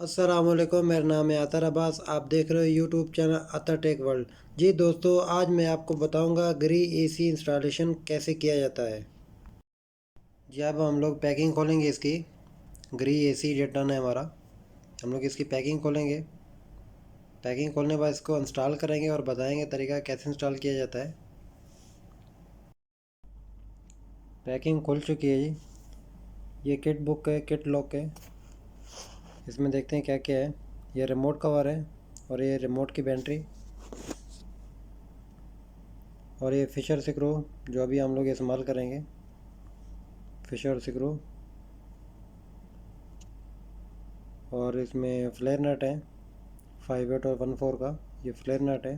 अस्सलामुअलैकुम, मेरा नाम है अतर अब्बास। आप देख रहे हो यूट्यूब चैनल अतर टेक वर्ल्ड। जी दोस्तों, आज मैं आपको बताऊंगा ग्री एसी इंस्टॉलेशन कैसे किया जाता है। जी अब हम लोग पैकिंग खोलेंगे इसकी। ग्री एसी डेट डन है हमारा। हम लोग इसकी पैकिंग खोलेंगे। पैकिंग खोलने के बाद इसको इंस्टॉल करेंगे और बताएंगे तरीका कैसे इंस्टॉल किया जाता है। पैकिंग खुल चुकी है जी। ये किट बुक है, किट लॉक है। इसमें देखते हैं क्या क्या है। ये रिमोट कवर है और ये रिमोट की बैटरी और ये फिशर स्क्रू जो अभी हम लोग इस्तेमाल करेंगे। फिशर स्क्रू और इसमें फ्लेयर नट है 5/8 और 1/4 का। ये फ्लेयर नट है।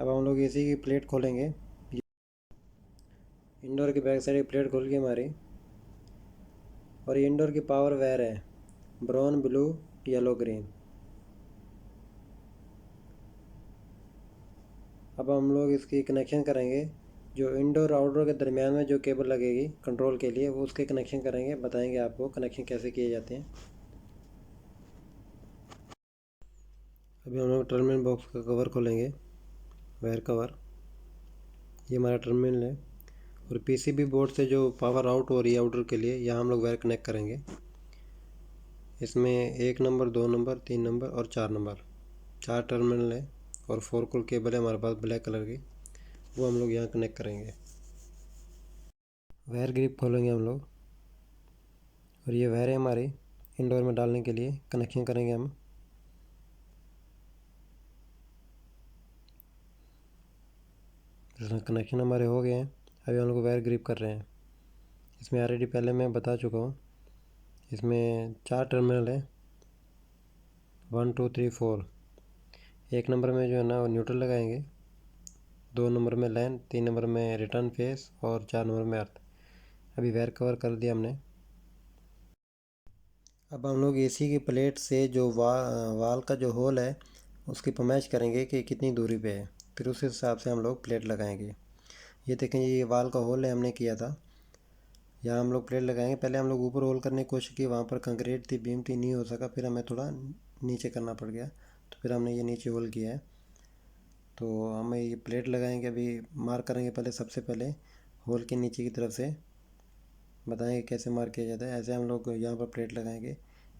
अब हम लोग इसी की प्लेट खोलेंगे। इंडोर की बैक साइड की प्लेट खुल गई हमारी। और ये इंडोर की पावर वायर है, ब्राउन ब्लू येलो ग्रीन। अब हम लोग इसकी कनेक्शन करेंगे। जो इंडोर आउटडोर के दरमियान में जो केबल लगेगी कंट्रोल के लिए, वो उसके कनेक्शन करेंगे। बताएंगे आपको कनेक्शन कैसे किए जाते हैं। अभी हम लोग टर्मिनल बॉक्स का कवर खोलेंगे, वायर कवर। ये हमारा टर्मिनल है और पीसीबी बोर्ड से जो पावर आउट हो रही है आउटडोर के लिए, यहाँ हम लोग वायर कनेक्ट करेंगे। इसमें 1 नंबर, 2 नंबर, 3 नंबर और 4 नंबर, 4 टर्मिनल है। और 4 कोर केबल है हमारे पास ब्लैक कलर की, वो हम लोग यहाँ कनेक्ट करेंगे। वायर ग्रिप खोलेंगे हम लोग और ये वायर है हमारी इंडोर में डालने के लिए। कनेक्शन करेंगे हम। कनेक्शन हमारे हो गए हैं। अभी हम लोग वायर ग्रिप कर रहे हैं। इसमें ऑलरेडी पहले मैं बता चुका हूँ। इसमें 4 टर्मिनल है, 1 2 3 4। 1 नंबर में जो है ना वो न्यूट्रल लगाएंगे, 2 नंबर में लाइन, 3 नंबर में रिटर्न फेस और 4 नंबर में अर्थ। अभी वायर कवर कर दिया हमने। अब हम लोग एसी की प्लेट से जो वाल का जो होल है उसकी पमैच करेंगे कि कितनी दूरी पे है। फिर उस हिसाब से हम लोग प्लेट लगाएंगे। ये देखें, ये वाल का होल है, हमने किया था। यहाँ हम लोग प्लेट लगाएंगे। पहले हम लोग ऊपर होल करने की कोशिश की, वहाँ पर कंक्रीट थी, बीम थी, नहीं हो सका। फिर हमें थोड़ा नीचे करना पड़ गया, तो फिर हमने ये नीचे होल किया है। तो हमें ये प्लेट लगाएंगे। अभी मार्क करेंगे पहले, सबसे पहले होल के नीचे की तरफ से। बताएंगे कैसे मार्क किया जाता है। ऐसे हम लोग यहाँ पर प्लेट लगाएंगे।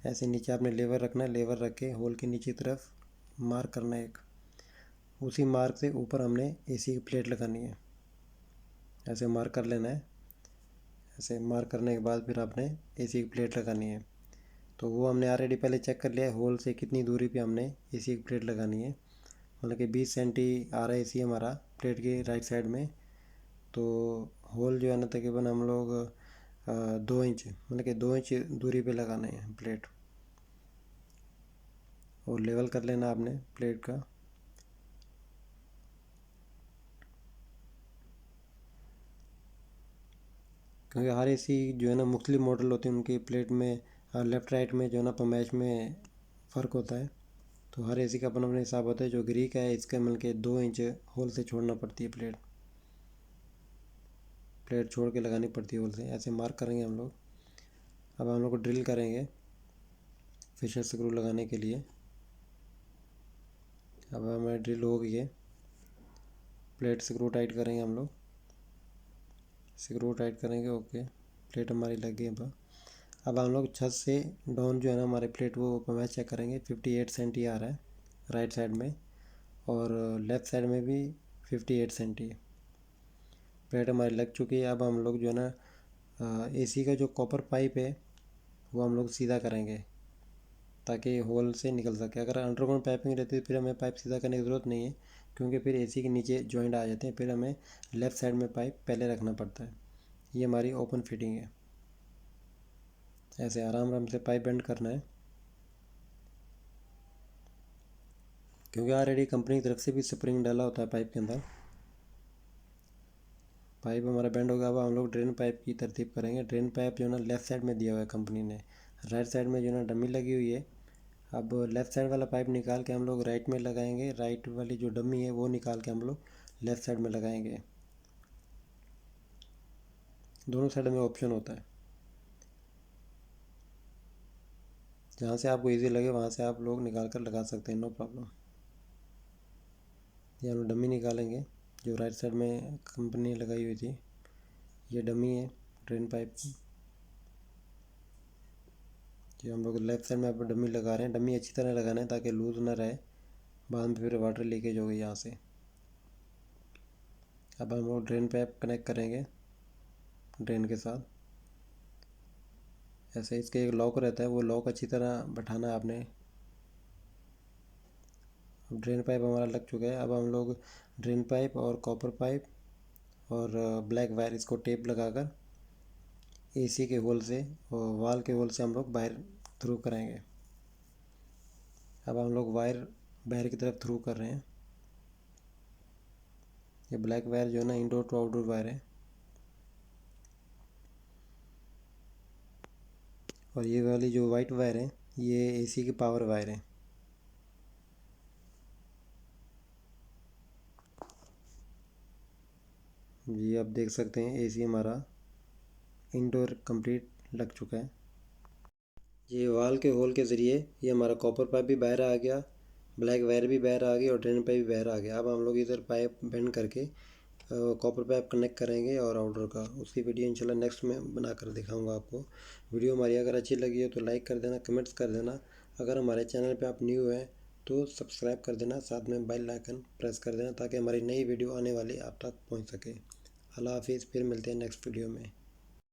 ऐसे नीचे आपने लेवर रखना है, लेवर रख के होल के नीचे की तरफ मार्क करना है एक। उसी मार्क से ऊपर हमने एसी की प्लेट लगानी है। ऐसे मार्क कर लेना है। ऐसे मार्क करने के बाद फिर आपने एसी की प्लेट लगानी है। तो वो हमने ऑलरेडी पहले चेक कर लिया है, होल से कितनी दूरी पे हमने एसी की प्लेट लगानी है। मतलब कि 20 सेंटी आ रहा है एसी हमारा प्लेट के राइट साइड में। तो होल जो है ना तकरीबन हम लोग 2 इंच, मतलब कि 2 इंच दूरी पे लगाना है प्लेट। और लेवल कर लेना आपने प्लेट का। क्योंकि हर एसी जो है ना मुख्तलिफ मॉडल होते हैं, उनकी प्लेट में लेफ़्ट राइट में जो है ना पैमाइश में फ़र्क होता है। तो हर एसी का अपना अपना हिसाब होता है। जो ग्री का है इसका मिल के 2 इंच होल से छोड़ना पड़ती है प्लेट। प्लेट छोड़ के लगानी पड़ती है होल से। ऐसे मार्क करेंगे हम लोग। अब हम लोग को ड्रिल करेंगे फिशर स्क्रू लगाने के लिए। अब हमारी ड्रिल हो गई है। प्लेट स्क्रू टाइट करेंगे हम लोग। स्क्रू टाइट करेंगे, ओके। प्लेट हमारी लग गई। अब हम लोग छत से डाउन जो है ना हमारे प्लेट, वो मैच चेक करेंगे। 58 सेंटी आ रहा है राइट साइड में, और लेफ़्ट साइड में भी 58 सेंटी। प्लेट हमारी लग चुकी है। अब हम लोग जो है ना एसी का जो कॉपर पाइप है वो हम लोग सीधा करेंगे ताकि होल से निकल सके। अगर अंडरग्राउंड पाइपिंग रहती है फिर हमें पाइप सीधा करने की ज़रूरत नहीं है, क्योंकि फिर एसी के नीचे जॉइंट आ जाते हैं। फिर हमें लेफ़्ट साइड में पाइप पहले रखना पड़ता है। ये हमारी ओपन फिटिंग है। ऐसे आराम आराम से पाइप बेंड करना है, क्योंकि ऑलरेडी कंपनी की तरफ से भी स्प्रिंग डाला होता है पाइप के अंदर। पाइप हमारा बेंड होगा। अब हम लोग ड्रेन पाइप की तरतीब करेंगे। ड्रेन पाइप जो है ना लेफ़्ट साइड में दिया हुआ है कंपनी ने। राइट साइड में जो है ना डमी लगी हुई है। अब लेफ़्ट साइड वाला पाइप निकाल के हम लोग राइट में लगाएंगे। राइट वाली जो डमी है वो निकाल के हम लोग लेफ़्ट साइड में लगाएंगे। दोनों साइड में ऑप्शन होता है। जहाँ से आपको इजी लगे वहाँ से आप लोग निकाल कर लगा सकते हैं, नो प्रॉब्लम। ये हम डमी निकालेंगे जो राइट साइड में कंपनी लगाई हुई थी। ये डमी है ड्रेन पाइप की, जो हम लोग लेफ्ट साइड में आप डमी लगा रहे हैं। डमी अच्छी तरह लगाना है ताकि लूज़ ना रहे, बाद में फिर वाटर लीकेज होगी यहाँ से। अब हम लोग ड्रेन पाइप कनेक्ट करेंगे ड्रेन के साथ। ऐसे इसके एक लॉक रहता है, वो लॉक अच्छी तरह बैठाना है आपने। अब ड्रेन पाइप हमारा लग चुका है। अब हम लोग ड्रेन पाइप और कॉपर पाइप और ब्लैक वायर, इसको टेप लगाकर एसी के होल से और वाल के होल से हम लोग बाहर थ्रू करेंगे। अब हम लोग वायर बाहर की तरफ थ्रू कर रहे हैं। ये ब्लैक वायर जो है ना इंडोर टू आउटडोर वायर है, और ये वाली जो वाइट वायर है ये एसी की पावर वायर है। जी आप देख सकते हैं एसी हमारा इंडोर कंप्लीट लग चुका है। ये वाल के होल के ज़रिए ये हमारा कॉपर पाइप भी बाहर आ गया, ब्लैक वायर भी बाहर आ गई और ड्रेन पाइप भी बाहर आ गया। अब हम लोग इधर पाइप बेंड करके कॉपर पाइप कनेक्ट करेंगे और आउटर का, उसकी वीडियो इंशाल्लाह नेक्स्ट में बनाकर दिखाऊंगा आपको। वीडियो हमारी अगर अच्छी लगी हो तो लाइक कर देना, कमेंट्स कर देना। अगर हमारे चैनल पे आप न्यू हैं तो सब्सक्राइब कर देना, साथ में बेल आइकन प्रेस कर देना ताकि हमारी नई वीडियो आने वाली आप तक पहुँच सके। अल्लाह हाफिज़, फिर मिलते हैं नेक्स्ट वीडियो में।